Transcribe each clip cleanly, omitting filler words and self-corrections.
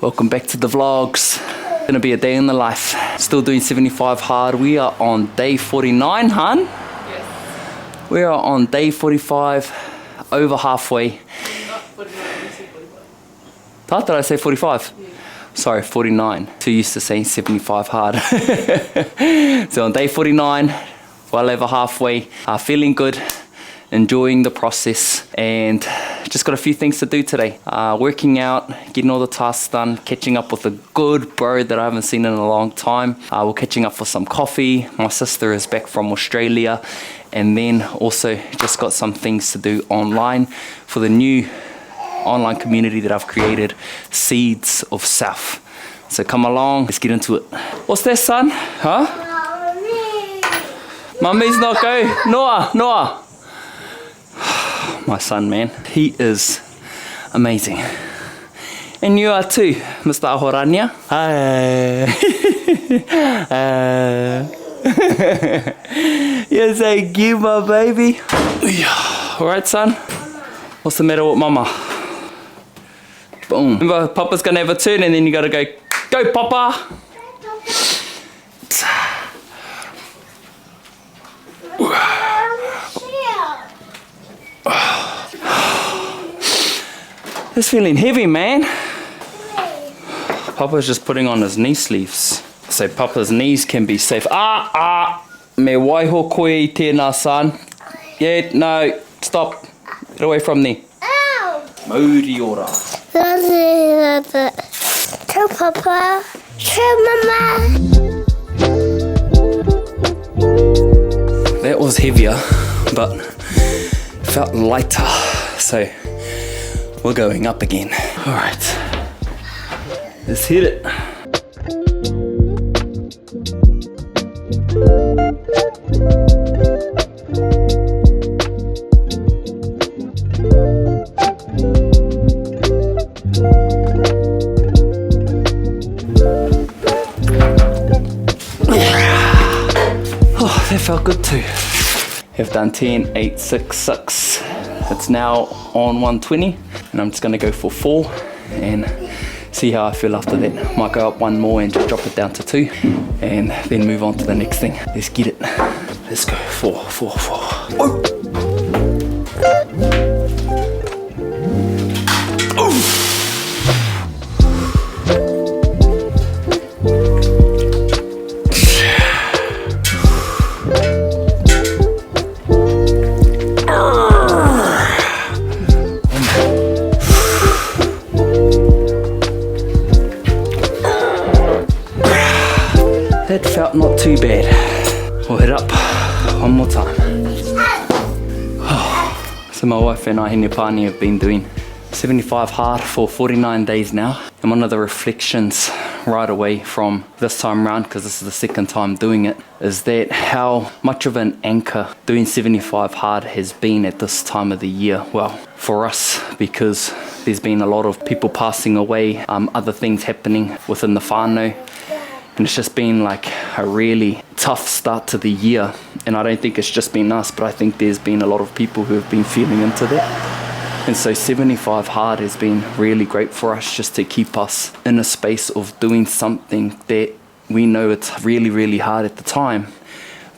Welcome back to the vlogs. Gonna be a day in the life. Still doing 75 hard. We are on day 49, hun? Yes. We are on day 45, over halfway. Not 49, you say 45. Thought that I say 45? Yeah. Sorry, 49. Too used to saying 75 hard. So on day 49, well over halfway. Feeling good, enjoying the process, and just got a few things to do today. Working out, getting all the tasks done, catching up with a good bro that I haven't seen in a long time. We're catching up for some coffee. My sister is back from Australia, and then also just got some things to do online for the new online community that I've created, Seeds of South. So come along, let's get into it. What's that, son? Huh? Mummy's not go. Noah. My son, man, he is amazing. And you are too, Mr. Ahorania. Hi. Yes, thank you, my baby. All right, son. What's the matter with mama? Boom. Remember, Papa's gonna have a turn, and then you gotta go, Papa. It's feeling heavy, man. Papa's just putting on his knee sleeves, so Papa's knees can be safe. Me waiho koe I tēnā, son. Yeah, no, stop. Get away from me. Mauri ora. Tell Papa. Tell Mama. That was heavier, but felt lighter, so we're going up again. All right, let's hit it. Oh, that felt good too. Have done 10, 8, 6, 6. It's now on 120, and I'm just gonna go for 4 and see how I feel after that. Might go up one more and just drop it down to 2, and then move on to the next thing. Let's get it. Let's go. 4. Oh. That felt not too bad. We'll hit up one more time. So my wife and I, Hinepani, have been doing 75 hard for 49 days now. And one of the reflections right away from this time around, because this is the second time doing it, is that how much of an anchor doing 75 hard has been at this time of the year. Well, for us, because there's been a lot of people passing away, other things happening within the whānau. And it's just been like a really tough start to the year. And I don't think it's just been us, but I think there's been a lot of people who have been feeling into that. And so 75 hard has been really great for us, just to keep us in a space of doing something that we know it's really, really hard at the time,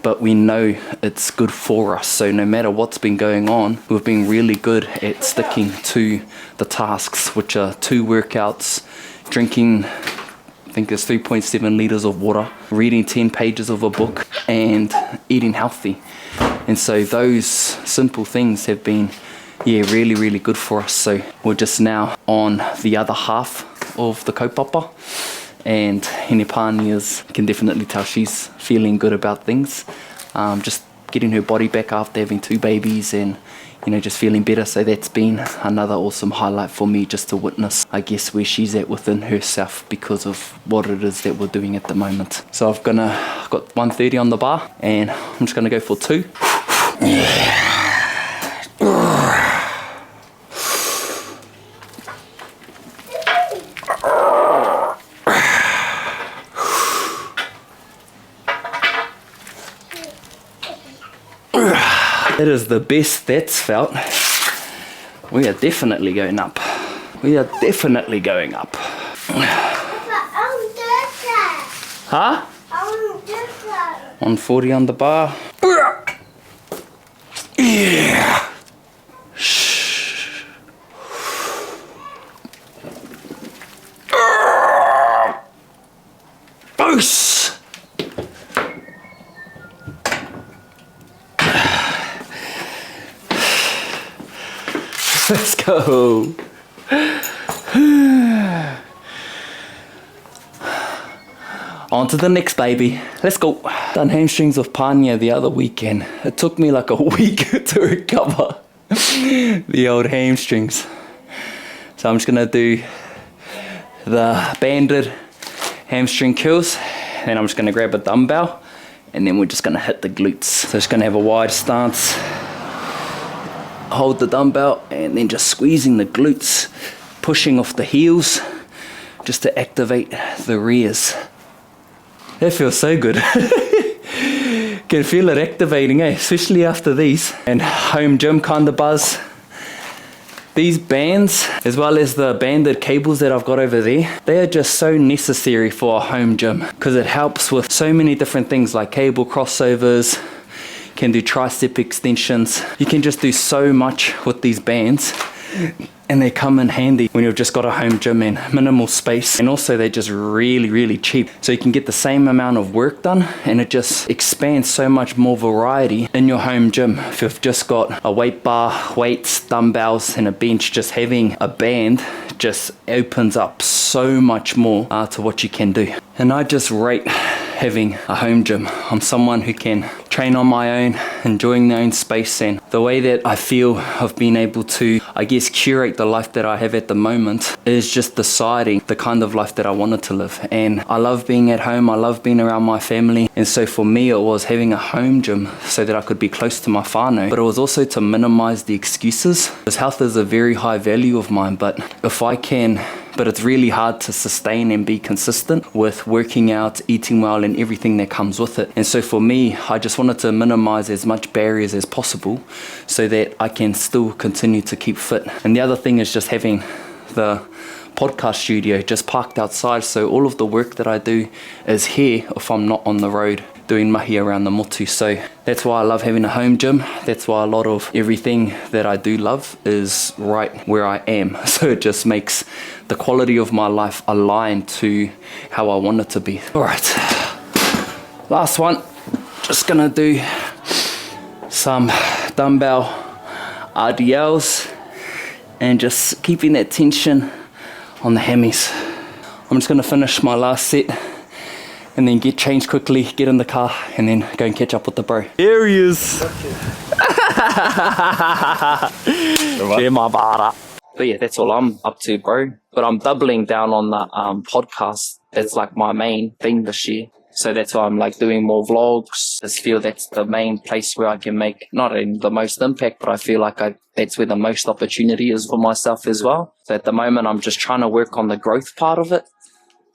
but we know it's good for us. So no matter what's been going on, we've been really good at sticking to the tasks, which are 2 workouts, drinking, I think it's 3.7 litres of water, reading 10 pages of a book, and eating healthy. And so those simple things have been, really, really good for us. So we're just now on the other half of the kaupapa, and Hinepani can definitely tell she's feeling good about things. Just getting her body back after having 2 babies, and just feeling better. So that's been another awesome highlight for me, just to witness, I guess, where she's at within herself because of what it is that we're doing at the moment. So I've got 130 on the bar, and I'm just gonna go for 2. That is the best that's felt. We are definitely going up. We are definitely going up. Huh? 140 on the bar. Yeah. Boost. Let's go. On to the next baby. Let's go. Done hamstrings with Panya the other weekend. It took me like a week to recover the old hamstrings. So I'm just gonna do the banded hamstring curls. Then I'm just gonna grab a dumbbell and then we're just gonna hit the glutes. So just gonna have a wide stance. Hold the dumbbell and then just squeezing the glutes, pushing off the heels just to activate the rears. That feels so good. Can feel it activating, especially after these. And home gym kind of buzz. These bands, as well as the banded cables that I've got over there, they are just so necessary for a home gym because it helps with so many different things like cable crossovers, can do tricep extensions. You can just do so much with these bands and they come in handy when you've just got a home gym and minimal space, and also they're just really cheap, so you can get the same amount of work done and it just expands so much more variety in your home gym. If you've just got a weight bar, weights, dumbbells and a bench, just having a band just opens up so much more to what you can do. And I just rate having a home gym. I'm someone who can train on my own, enjoying their own space, and the way that I feel of being able to, I guess, curate the life that I have at the moment is just deciding the kind of life that I wanted to live. And I love being at home, I love being around my family, and so for me it was having a home gym so that I could be close to my whānau, but it was also to minimize the excuses, because health is a very high value of mine, but it's really hard to sustain and be consistent with working out, eating well and everything that comes with it. And so for me, I just wanted to minimize as much barriers as possible so that I can still continue to keep fit. And the other thing is just having the podcast studio just parked outside, so all of the work that I do is here if I'm not on the road doing mahi around the motu. So that's why I love having a home gym. That's why a lot of everything that I do love is right where I am. So it just makes the quality of my life align to how I want it to be. All right, last one. Just gonna do some dumbbell RDLs and just keeping that tension on the hammies. I'm just gonna finish my last set and then get changed quickly, get in the car, and then go and catch up with the bro. Here he is. But yeah, that's all I'm up to, bro. But I'm doubling down on the podcast. That's like my main thing this year. So that's why I'm like doing more vlogs. I just feel that's the main place where I can make not only the most impact, but I feel like that's where the most opportunity is for myself as well. So at the moment, I'm just trying to work on the growth part of it,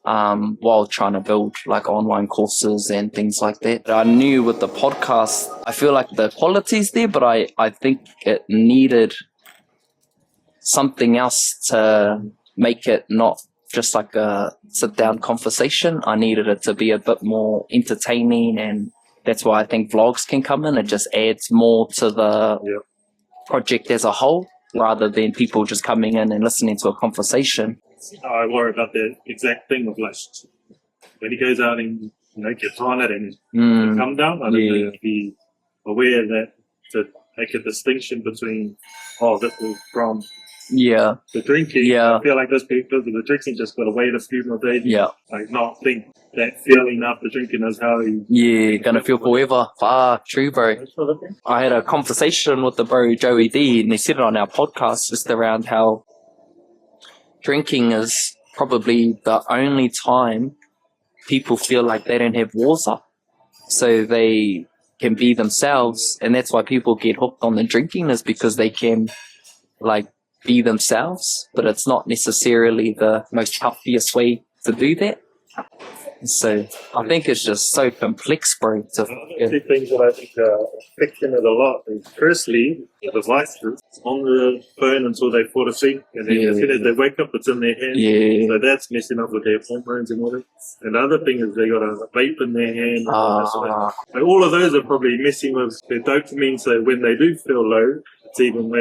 while trying to build like online courses and things like that. I knew with the podcast, I feel like the quality's there, but I think it needed something else to make it not just like a sit-down conversation. I needed it to be a bit more entertaining, and that's why I think vlogs can come in. It just adds more to the project as a whole, rather than people just coming in and listening to a conversation. I worry about the exact thing of like when he goes out and gets on it and come down. I don't think be aware that to make a distinction between this is from the drinking. I feel like those people with the drinking just got to wait a few more days. Like not think that feeling after drinking is how you gonna feel forever. True, bro. I had a conversation with the bro Joey D, and they said it on our podcast just around how drinking is probably the only time people feel like they don't have walls up, so they can be themselves. And that's why people get hooked on the drinking, is because they can like be themselves, but it's not necessarily the most healthiest way to do that. So I think it's just so complex, bro. Two things that I think are affecting it a lot is firstly, the devices on the phone until they fall asleep, and then as soon as they wake up, it's in their hand. Yeah. So that's messing up with their hormones and all that. And the other thing is they got a vape in their hand. So all of those are probably messing with their dopamine, so when they do feel low, it's even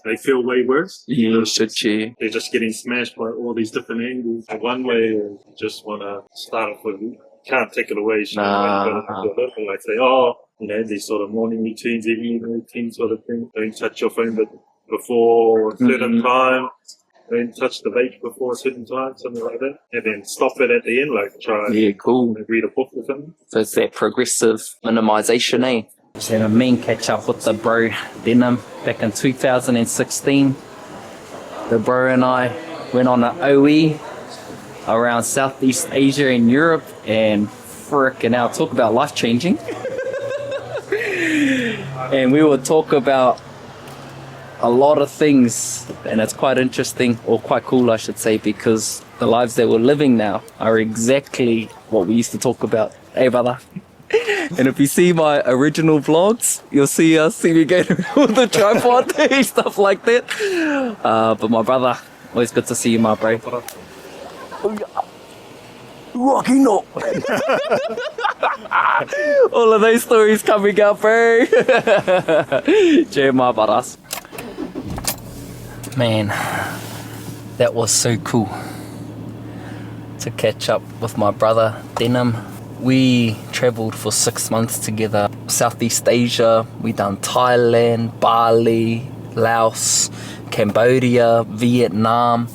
they feel way worse. Yeah, should you? They're just getting smashed by all these different angles. One way is you just want to start off with, can't take it away. Like say, these sort of morning routines, evening routines sort of thing. Don't touch your phone before a certain time. Don't touch the vape before a certain time, something like that. And then stop it at the end, like try read a book or something. So it's that progressive minimization, eh? Just had a mean catch up with the bro Denim back in 2016. The bro and I went on an OE around Southeast Asia and Europe, and frickin' hell, talk about life changing. And we would talk about a lot of things, and it's quite interesting, or quite cool I should say, because the lives that we're living now are exactly what we used to talk about. Hey brother. And if you see my original vlogs, you'll see me going with the tripod, stuff like that. But my brother, always good to see you, my bro. Rocking up. All of those stories coming out, bro. Jay, my brothers. Man, that was so cool to catch up with my brother Denim. We travelled for 6 months together. Southeast Asia, we done Thailand, Bali, Laos, Cambodia, Vietnam,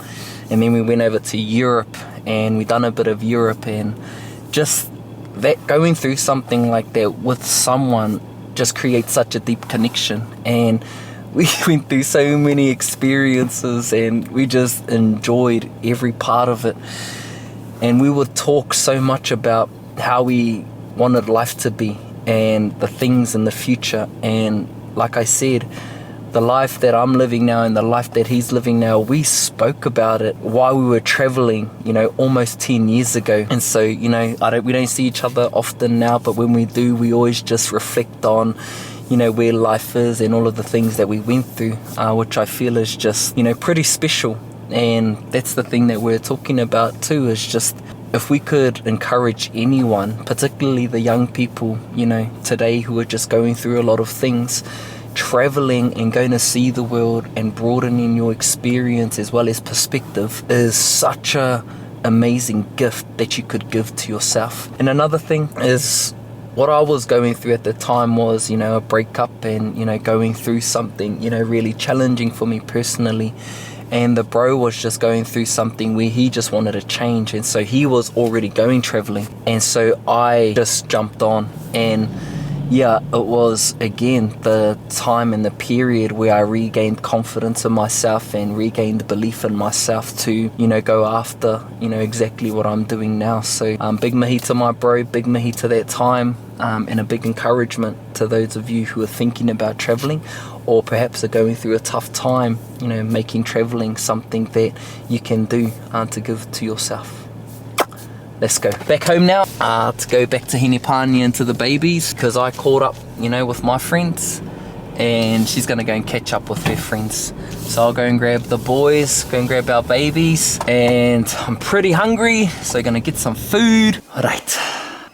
and then we went over to Europe and we done a bit of Europe, and just that going through something like that with someone just creates such a deep connection. And we went through so many experiences and we just enjoyed every part of it. And we would talk so much about how we wanted life to be and the things in the future. And like I said, the life that I'm living now and the life that he's living now, we spoke about it while we were traveling, almost 10 years ago. And so, we don't see each other often now, but when we do, we always just reflect on, where life is and all of the things that we went through, which I feel is just, pretty special. And that's the thing that we're talking about too, is just if we could encourage anyone, particularly the young people, today who are just going through a lot of things, traveling and going to see the world and broadening your experience as well as perspective is such a amazing gift that you could give to yourself. And another thing is, what I was going through at the time was, a breakup and, going through something, really challenging for me personally. And the bro was just going through something where he just wanted to change. And so he was already going traveling. And so I just jumped on. And yeah, it was, again, the time and the period where I regained confidence in myself and regained belief in myself to, go after, exactly what I'm doing now. So big mahi to my bro, big mahi to that time, and a big encouragement to those of you who are thinking about traveling or perhaps are going through a tough time, making traveling something that you can do to give to yourself. Let's go back home now to go back to Hinipani and to the babies, because I caught up, with my friends, and she's going to go and catch up with her friends. So I'll go and grab the boys, go and grab our babies, and I'm pretty hungry, so I'm going to get some food. Alright,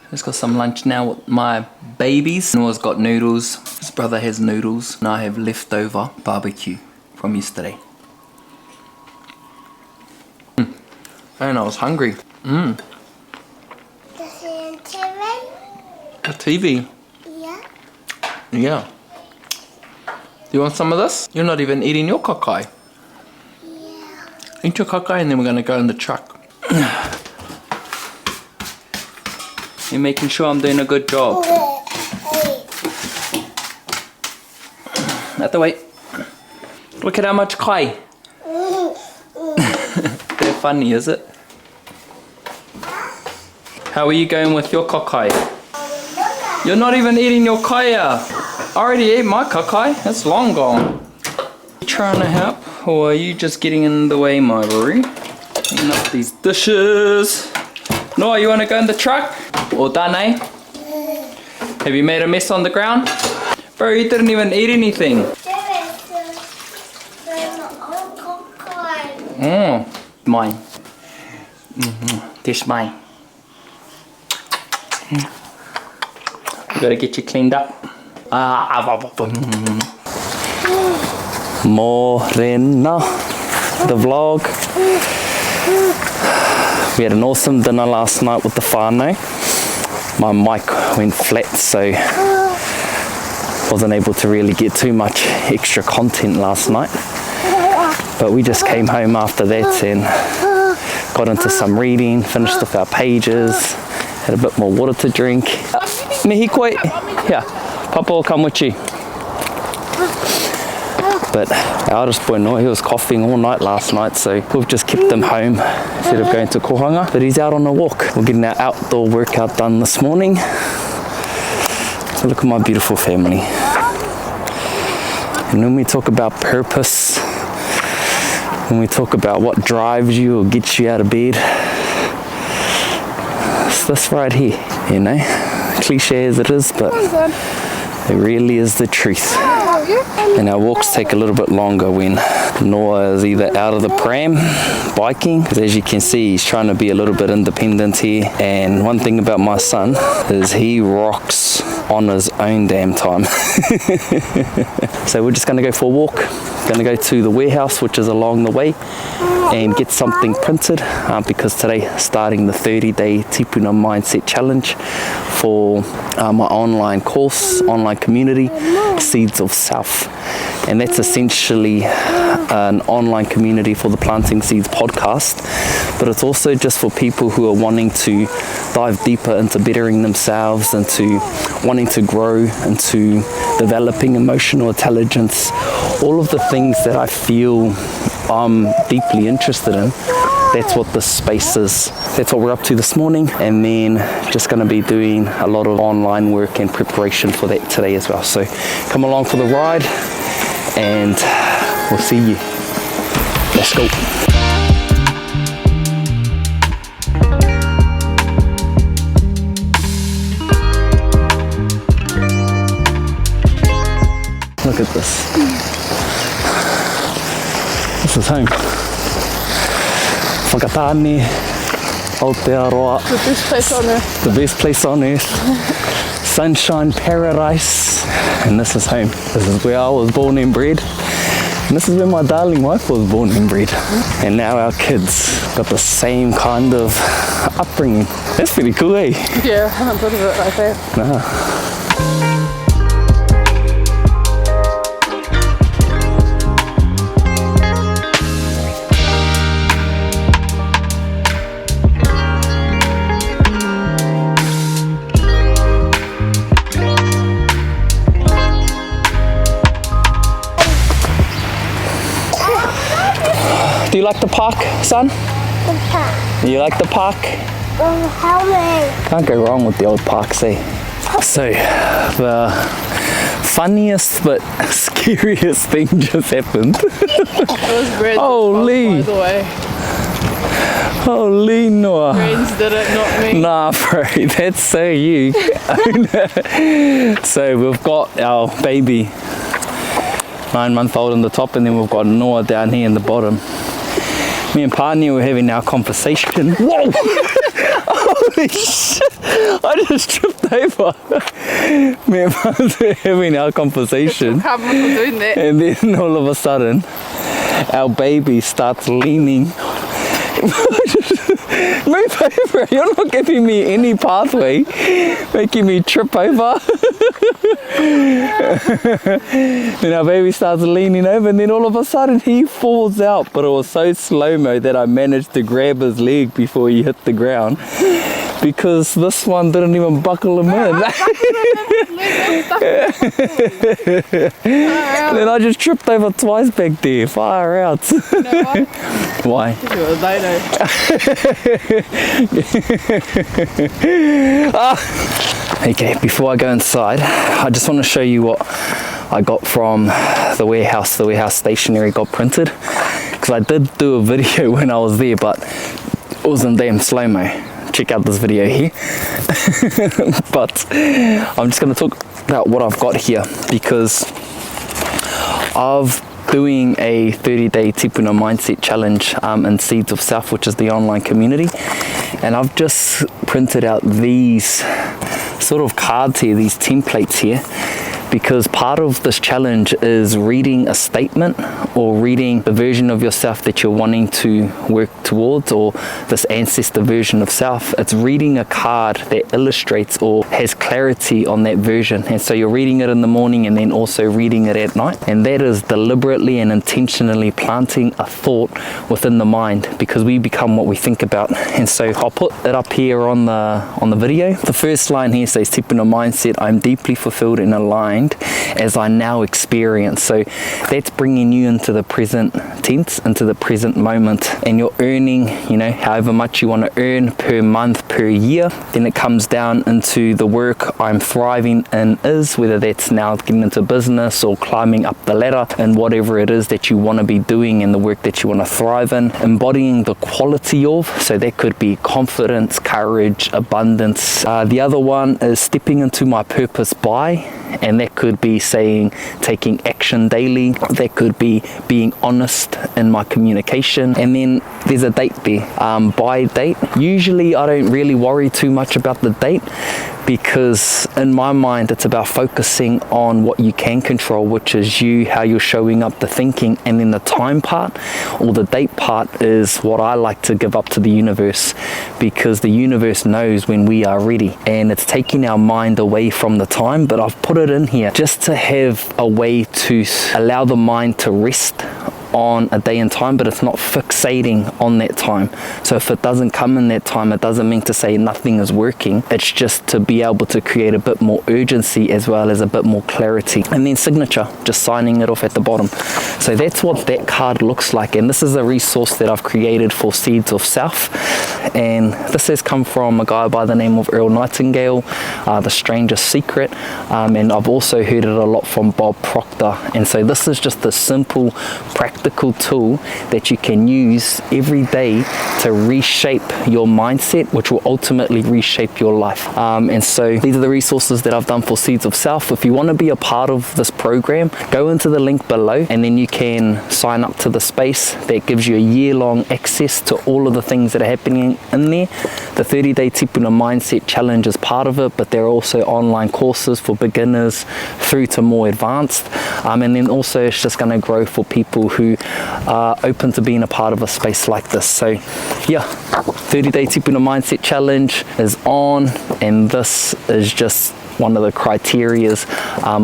just got some lunch now with my babies. Noah's got noodles, his brother has noodles, and I have leftover barbecue from yesterday. And I was hungry. A TV? Yeah. Yeah. Do you want some of this? You're not even eating your kakai. Yeah. Eat your kakai and then we're going to go in the truck. You're making sure I'm doing a good job. Not the way. Look at how much kai. They're funny, is it? How are you going with your kakai? You're not even eating your kaya. I already ate my kakai. It's long gone. You trying to help, or are you just getting in the way, my boy? Clean up these dishes. Noah, you want to go in the truck? Or Dane? Have you made a mess on the ground? Bro, you didn't even eat anything. Mine. This mine. We gotta get you cleaned up. Morena, the vlog. We had an awesome dinner last night with the whānau. My mic went flat, so wasn't able to really get too much extra content last night. But we just came home after that and got into some reading, finished off our pages, had a bit more water to drink. Mihi koe, yeah, Papa will come with you. But our eldest boy Noah, he was coughing all night last night, so we've just kept him home instead of going to kohanga. But he's out on a walk. We're getting our outdoor workout done this morning. So look at my beautiful family. And when we talk about purpose, when we talk about what drives you or gets you out of bed, it's this right here, you know, cliche as it is, but it really is the truth. And our walks take a little bit longer when Noah is either out of the pram biking, because as you can see he's trying to be a little bit independent here. And one thing about my son is he rocks on his own damn time. So we're just going to go for a walk, going to go to the warehouse which is along the way and get something printed, because today starting the 30-day Tipuna Mindset Challenge for my online course, online community, Seeds of Self. And that's essentially an online community for the Planting Seeds podcast, but it's also just for people who are wanting to dive deeper into bettering themselves, into wanting to grow, into developing emotional intelligence, all of the things that I feel I'm deeply interested in. That's what this space is. That's what we're up to this morning, and then just going to be doing a lot of online work and preparation for that today as well. So come along for the ride and we'll see you. Let's go. Look at this. This is home. Whakatane, Aotearoa. The best place on earth. The best place on earth. Sunshine paradise. And this is home. This is where I was born and bred. And this is where my darling wife was born and bred. And now our kids got the same kind of upbringing. That's pretty cool, eh? Yeah, I haven't thought of it like that. Nah. Do you like the park, son? The park. You like the park? How many? Can't go wrong with the old parks, eh? So, the funniest but scariest thing just happened. It was Brand's Holy. fault, by the way. Holy Noah. Brains did it, not me. Nah, bro, that's so you. So we've got our baby 9-month-old on the top, and then we've got Noah down here in the bottom. Me and Pani were having our conversation. Whoa! Holy shit! I just tripped over. Me and Pani were having our conversation. Can't remember doing that. And then all of a sudden, our baby starts leaning. Move over, you're not giving me any pathway, making me trip over. Then our baby starts leaning over, and then all of a sudden he falls out, but it was so slow-mo that I managed to grab his leg before he hit the ground, because this one didn't even buckle him in. Then I just tripped over twice back there, far out. You know why? Why? Okay, before I go inside, I just want to show you what I got from the warehouse. The warehouse stationery got printed, because I did do a video when I was there, but it was in damn slow-mo. check out this video here. But I'm just going to talk about what I've got here, because I've doing a 30-day tipuna mindset challenge in Seeds of Self, which is the online community, and I've just printed out these sort of cards here, these templates here, because part of this challenge is reading a statement or reading the version of yourself that you're wanting to work towards, or this ancestor version of self. It's reading a card that illustrates or has clarity on that version, and so you're reading it in the morning and then also reading it at night, and that is deliberately and intentionally planting a thought within the mind, because we become what we think about. And so I'll put it up here on the video. The first line here says, tipuna mindset, I'm deeply fulfilled and aligned as I now experience. So that's bringing you into the present tense, into the present moment, and you're earning, you know, however much you want to earn per month, per year. Then it comes down into the work I'm thriving in is, whether that's now getting into business or climbing up the ladder, and whatever it is that you want to be doing and the work that you want to thrive in, embodying the quality of, so that could be confidence, courage, abundance. The other one is stepping into my purpose by, and that could be saying taking action daily, that could be being honest in my communication, and then there's a date there, by date. Usually I don't really worry too much about the date, because in my mind it's about focusing on what you can control, which is you, how you're showing up, the thinking, and then the time part or the date part is what I like to give up to the universe, because the universe knows when we are ready, and it's taking our mind away from the time. But I've put it in here just to have a way to allow the mind to rest on a day and time, but it's not fixating on that time. So if it doesn't come in that time, it doesn't mean to say nothing is working. It's just to be able to create a bit more urgency as well as a bit more clarity. And then signature, just signing it off at the bottom. So that's what that card looks like, and this is a resource that I've created for Seeds of Self, and this has come from a guy by the name of Earl Nightingale, The Strangest Secret, and I've also heard it a lot from Bob Proctor. And so this is just a simple practical tool that you can use every day to reshape your mindset, which will ultimately reshape your life. And so these are the resources that I've done for Seeds of Self. If you want to be a part of this program, go into the link below, and then you can sign up to the space that gives you a year-long access to all of the things that are happening in there. The 30-day tipuna mindset challenge is part of it, but there are also online courses for beginners through to more advanced, and then also it's just going to grow for people who are open to being a part of a space like this. So yeah, 30-day tipuna mindset challenge is on, and this is just one of the criterias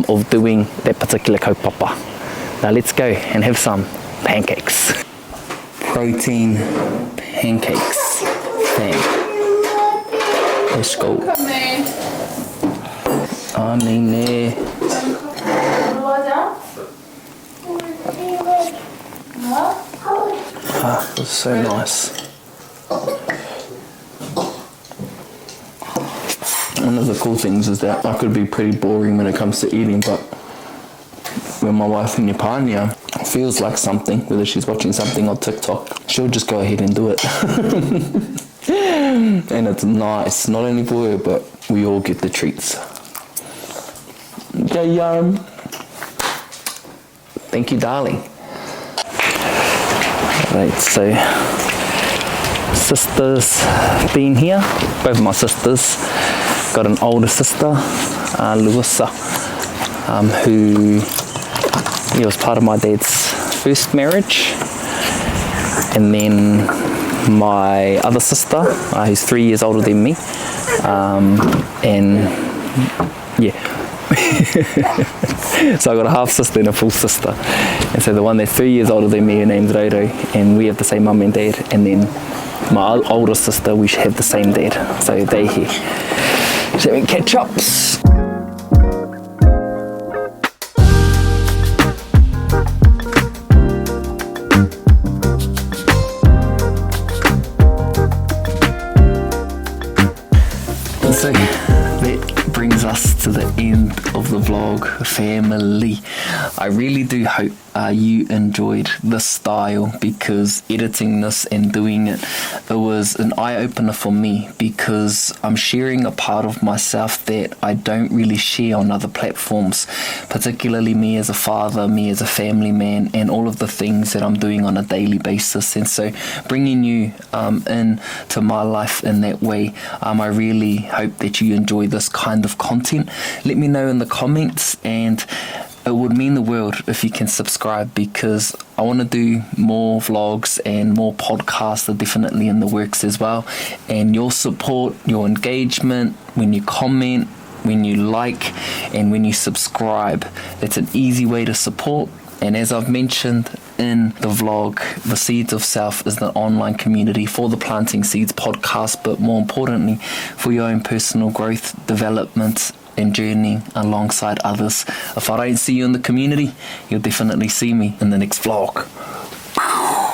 of doing that particular kaupapa. Now let's go and have some pancakes. Protein pancakes. Bang. Let's go. That's so nice. One of the cool things is that I could be pretty boring when it comes to eating, but when my wife in Nepania feels like something, whether she's watching something on TikTok, she'll just go ahead and do it. And it's nice, not only for her, but we all get the treats. Yeah, thank you, darling. Right, so sisters been here, both my sisters. Got an older sister, Louisa, who was part of my dad's first marriage, and then my other sister, who's 3 years older than me, and yeah. So I got a half sister and a full sister, and so the one that's 3 years older than me, her name's Dodo, and we have the same mum and dad, and then my older sister, we have the same dad, so they're here. So we catch ups. So that brings us to the end of the vlog, family. I really do hope you enjoyed this style, because editing this and doing it was an eye-opener for me, because I'm sharing a part of myself that I don't really share on other platforms, particularly me as a father, me as a family man, and all of the things that I'm doing on a daily basis. And so bringing you in to my life in that way, I really hope that you enjoy this kind of content. Let me know in the comments, and it would mean the world if you can subscribe, because I want to do more vlogs and more podcasts are definitely in the works as well. And your support, your engagement, when you comment, when you like, and when you subscribe, it's an easy way to support. And as I've mentioned in the vlog, the Seeds of Self is the online community for the Planting Seeds podcast, but more importantly, for your own personal growth, development, and journeying alongside others. If I don't see you in the community, you'll definitely see me in the next vlog.